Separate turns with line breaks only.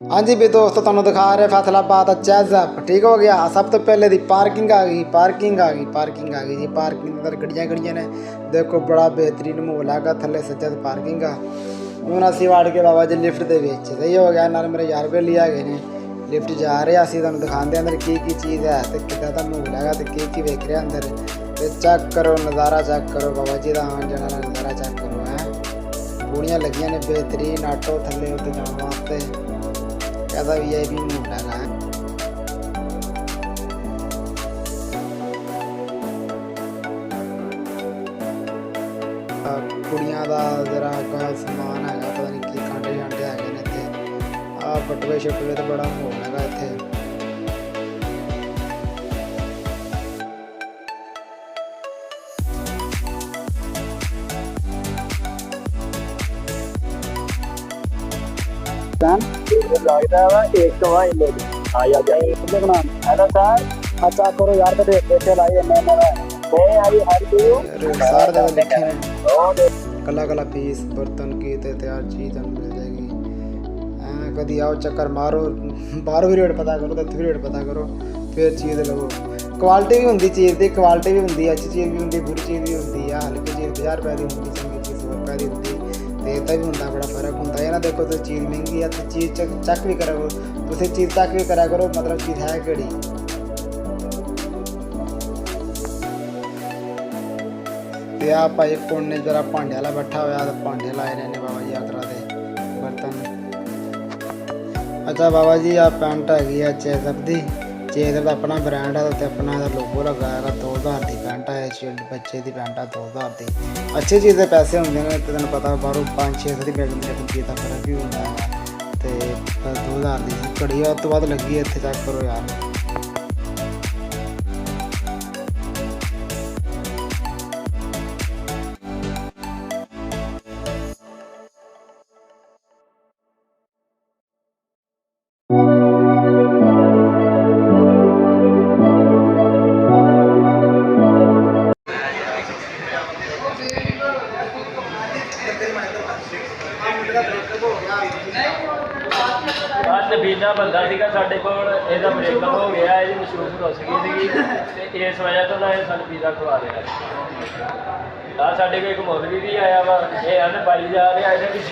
हाँ जी भी दोस्तों तुहानू दिखा रहे फैसलाबाद चैज़अप ठीक हो गया। सब तो पहले दी पार्किंग आ गई जी। पार्किंग अंदर गड्डियां खड़ियां ने देखो, बड़ा बेहतरीन माहौल है। थले सज्जा पार्किंग आ। हूँ असी वड़ के बाबा जी लिफ्ट दे विच सही हो गया। नाल मेरे यार बेली आ गए ने लिफ्ट जा रहे। असी तुहानू दिखाते अंदर की चीज़ है तो किदा दा माहौल है तो की वेख रहे अंदर। तो चेक करो नज़ारा, चेक करो बाबा जी का आन जाने का नज़ारा चेक करो है। पूड़ियाँ लगियां ने बेहतरीन आटो थले उत्ते जाने वास्ते। कैसा VIP माहौल है। कुड़ियां का जरा समान है, पता नहीं कि कांटे शांटे है इतने। आ बटवे शटवे तो बड़ा माहौल है इतने।
लगता है एक तो भाई लोग आया जाए देखना हेलो सर अच्छा करो यार तो पैसे लाइए मैं आई हर
सारे जगह लिखे हैं कला कला पीस बर्तन की तो तैयार चीज़ मिल जाएगी। कभी आओ चक्कर मारो, बाहर भी रेट पता करो तो रेट पता करो फिर चीज़ लवो। क्वालिटी भी होंगी चीज़ की, क्वालिटी भी होंगी, अच्छी चीज़ भी होंगी, बुरी चीज़ भी होंगी है। हल्की चीज़ 50 रुपए की होंगी, चंगी चीज़ 100 रुपए की होंगी। तो इतना भी होंगे, बड़ा फर्क होंगे है ना। देखो तो चीज़ महंगी है तो चीज़ चेक भी करा करो, तुम चीज़ चेक भी करा करो मतलब चीज़ है केड़ी। तो आ भाई कोने जरा भांडे वाला बैठा हुआ तो भांडे लाए रहे हैं बाबा जी यात्रा के बर्तन। अच्छा बाबा जी आ पैंट हैगी है चेज़अप की। चेज़अप का अपना ब्रांड है तो अपना लोगो लगाया 2000 की पैंट है। बच्चे की पैंट है 2000 की। अच्छी चीज़ के पैसे होंगे ने तो तेन पता बाहरों 500-600 की मिल जाती चीज़ का फर्क भी होता है। तो 2000 की घड़ी उस तो बाद लगी है। इतने चेक करो यार।
ਨਬੀਨਾ ਬੰਦਾ ਸੀਗਾ ਸਾਡੇ ਕੋਲ, ਇਹਦਾ ਬ੍ਰੇਕਅਪ ਹੋ ਗਿਆ, ਇਹਦੀ ਮਸ਼ਹੂਰ ਰੁੱਸ ਗਈ ਸੀਗੀ ਤੇ ਇਸ ਵਜ੍ਹਾ ਤੋਂ ਨਾ ਇਹ ਸਾਨੂੰ ਪੀਜ਼ਾ ਖਵਾ ਰਿਹਾ। ਆ ਸਾਡੇ ਕੋਲ ਇੱਕ ਮੌਲਵੀ ਵੀ ਆਇਆ ਵਾ, ਇਹ ਹਨ ਪਾਈ ਜਾ ਰਿਹਾ ਇਹਦੇ ਵਿੱਚ।